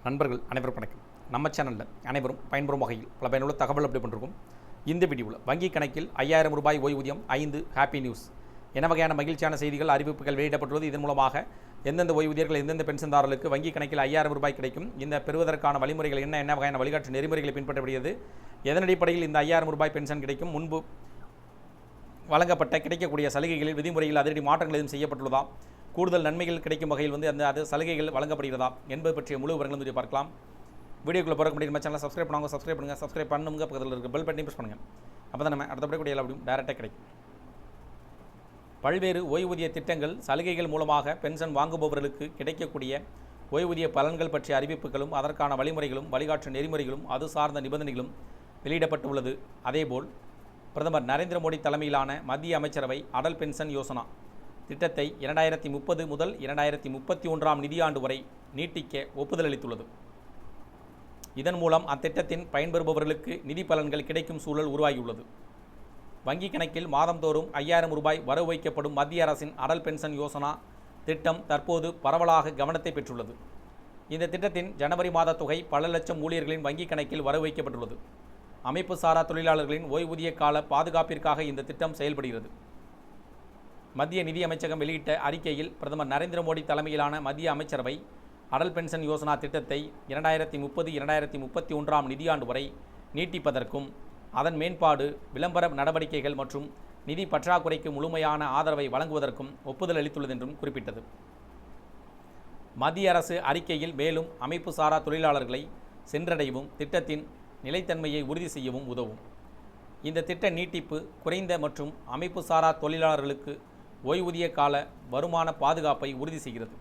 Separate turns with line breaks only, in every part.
நண்பர்கள் அனைவரும் வணக்கம். நம்ம சேனலில் அனைவரும் பயன்பெறும் வகையில் பல பயனுள்ள தகவல் அப்படி பண்ணிருக்கோம். இந்த வீடியோவில் வங்கி கணக்கில் 5000 ரூபாய் ஓய்வூதியம் 5 ஹாப்பி நியூஸ் என்ன வகையான மகிழ்ச்சியான செய்திகள் அறிவிப்புகள் வெளியிடப்பட்டுள்ளது. இதன் மூலமாக எந்தெந்த ஓய்வூதியர்கள் எந்தெந்த பென்ஷன்தாரர்களுக்கு வங்கி கணக்கில் 5000 ரூபாய் கிடைக்கும், இந்த பெறுவதற்கான வழிமுறைகள் என்ன வகையான வழிகாட்டு நெறிமுறைகளை பின்பற்றப்படுகிறது, எதன் அடிப்படையில் இந்த 5000 ரூபாய் பென்ஷன் கிடைக்கும், முன்பு வழங்கப்பட்ட கிடைக்கக்கூடிய சலுகைகளில் விதிமுறையில் அதிரடி மாற்றங்கள் எதுவும் செய்யப்பட்டுள்ளதா, கூடுதல் நன்மைகள் கிடைக்கும் வகையில் அந்த சலுகைகள் வழங்கப்படுகிறதா என்பது பற்றிய முழு விவரங்களும் பார்க்கலாம். வீடியோக்குள்ளே போகிற முடியும். நம்ம சேனலை சப்ஸ்கிரைப் பண்ணுங்கள். சப்ஸ்கிரைப் பண்ணுங்க, பக்கத்தில் இருக்க பெல் பட்டனை ப்ரெஸ் பண்ணுங்கள். அப்போ தான் நம்ம அடுத்தபடி கூட எல்லா டேரெக்டாக கிடைக்கும். பல்வேறு ஓய்வூதிய திட்டங்கள் சலுகைகள் மூலமாக பென்ஷன் வாங்குபவர்களுக்கு கிடைக்கக்கூடிய ஓய்வூதிய பலன்கள் பற்றிய அறிவிப்புகளும் அதற்கான வழிமுறைகளும் வழிகாட்டு நெறிமுறைகளும் அது சார்ந்த நிபந்தனைகளும் வெளியிடப்பட்டுள்ளது. அதேபோல் பிரதமர் நரேந்திர மோடி தலைமையிலான மத்திய அமைச்சரவை அடல் பென்ஷன் யோசனா திட்டத்தை 2030 முதல் 2031 நிதியாண்டு வரை நீட்டிக்க ஒப்புதல் அளித்துள்ளது. இதன் மூலம் அத்திட்டத்தின் பயன்பெறுபவர்களுக்கு நிதி பலன்கள் கிடைக்கும் சூழல் உருவாகியுள்ளது. வங்கி கணக்கில் மாதந்தோறும் 5000 ரூபாய் வரவு வைக்கப்படும் மத்திய அரசின் அடல் பென்ஷன் யோசனா திட்டம் தற்போது பரவலாக கவனத்தை பெற்றுள்ளது. இந்த திட்டத்தின் ஜனவரி மாத தொகை பல லட்சம் ஊழியர்களின் வங்கி கணக்கில் வரவு வைக்கப்பட்டுள்ளது. அமைப்பு சாரா தொழிலாளர்களின் ஓய்வூதிய கால பாதுகாப்பிற்காக இந்த திட்டம் செயல்படுகிறது. மத்திய நிதி அமைச்சகம் வெளியிட்ட அறிக்கையில் பிரதமர் நரேந்திர மோடி தலைமையிலான மத்திய அமைச்சரவை அடல் பென்ஷன் யோசனா திட்டத்தை 2030-2031 நிதியாண்டு வரை நீட்டிப்பதற்கும் அதன் மேம்பாடு, விளம்பர நடவடிக்கைகள் மற்றும் நிதி பற்றாக்குறைக்கு முழுமையான ஆதரவை வழங்குவதற்கும் ஒப்புதல் அளித்துள்ளது என்றும் குறிப்பிட்டது. மத்திய அரசு அறிக்கையில் மேலும் அமைப்பு சாரா தொழிலாளர்களை சென்றடையவும் திட்டத்தின் நிலைத்தன்மையை உறுதி செய்யவும் உதவும். இந்த திட்ட நீட்டிப்பு குறைந்த மற்றும் அமைப்பு சாரா தொழிலாளர்களுக்கு ஓய்வூதிய கால வருமான பாதுகாப்பை உறுதி செய்கிறது.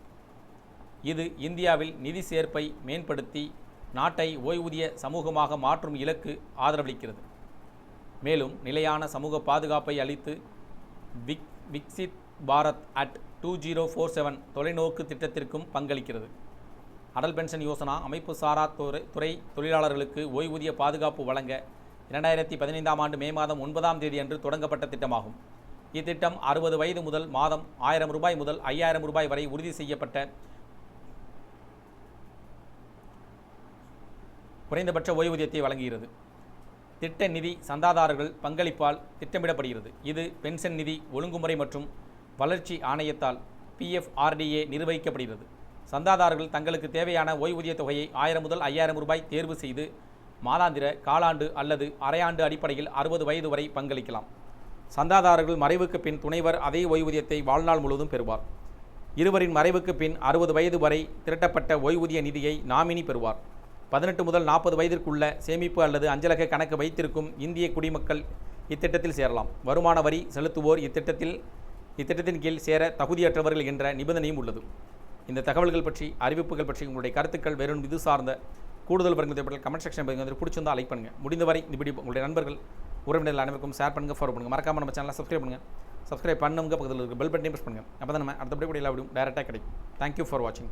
இது இந்தியாவில் நிதி சேர்ப்பை மேம்படுத்தி நாட்டை ஓய்வூதிய சமூகமாக மாற்றும் இலக்கு ஆதரவளிக்கிறது. மேலும் நிலையான சமூக பாதுகாப்பை அளித்து விக்சித் பாரத் அட் 2047 தொலைநோக்கு திட்டத்திற்கும் பங்களிக்கிறது. அடல் பென்ஷன் யோசனா அமைப்பு சாரா துறை தொழிலாளர்களுக்கு ஓய்வூதிய பாதுகாப்பு வழங்க 2015 மே மாதம் 9 அன்று தொடங்கப்பட்ட திட்டமாகும். இத்திட்டம் 60 வயது முதல் மாதம் 1000 ரூபாய் முதல் 5000 ரூபாய் வரை உறுதி செய்யப்பட்ட குறைந்தபட்ச ஓய்வூதியத்தை வழங்குகிறது. திட்ட நிதி சந்தாதாரர்கள் பங்களிப்பால் திட்டமிடப்படுகிறது. இது பென்ஷன் நிதி ஒழுங்குமுறை மற்றும் வளர்ச்சி ஆணையத்தால் PFRDA நிர்வகிக்கப்படுகிறது. சந்தாதாரர்கள் தங்களுக்கு தேவையான ஓய்வூதிய தொகையை 1000 முதல் 5000 ரூபாய் தேர்வு செய்து மாதாந்திர, காலாண்டு அல்லது அரையாண்டு அடிப்படையில் 60 வயது வரை பங்களிக்கலாம். சந்தாதாரர்கள் மறைவுக்கு பின் துணைவர் அதே ஓய்வூதியத்தை வாழ்நாள் முழுவதும் பெறுவார். இருவரின் மறைவுக்கு பின் 60 வயது வரை திரட்டப்பட்ட ஓய்வூதிய நிதியை நாமினி பெறுவார். 18 முதல் 40 வயதிற்குள்ள சேமிப்பு அல்லது அஞ்சலக கணக்கு வைத்திருக்கும் இந்திய குடிமக்கள் இத்திட்டத்தில் சேரலாம். வருமான வரி செலுத்துவோர் இத்திட்டத்தின் கீழ் சேர தகுதியற்றவர்கள் என்ற நிபந்தனையும் உள்ளது. இந்த தகவல்கள் பற்றி அறிவிப்புகள் பற்றி உங்களுடைய கருத்துக்கள் வேறும் இது சார்ந்த கூடுதல் விவரங்கள் கமெண்ட் செக்ஷன் பிடிச்சிருந்தால் லைக் பண்ணுங்கள். முடிந்தவரை இந்த வீடியோ உங்களுடைய நண்பர்கள் உறவினர்கள் அனைவருக்கும் ஷேர் பண்ணுங்கள், ஃபாலோ பண்ணுங்கள். மறக்காமல் நம்ம சேனலை சப்ஸ்கிரைப் பண்ணுங்கள். பக்கத்தில் இருக்க பெல் பட்டனை ப்ரெஸ் பண்ணுங்கள். அப்போ தான் நம்ம அடுத்தபடி கூட எல்லா வீடியோ டேரெக்டாக கிடைக்கும். தேங்க்யூ ஃபார் வாட்சிங்.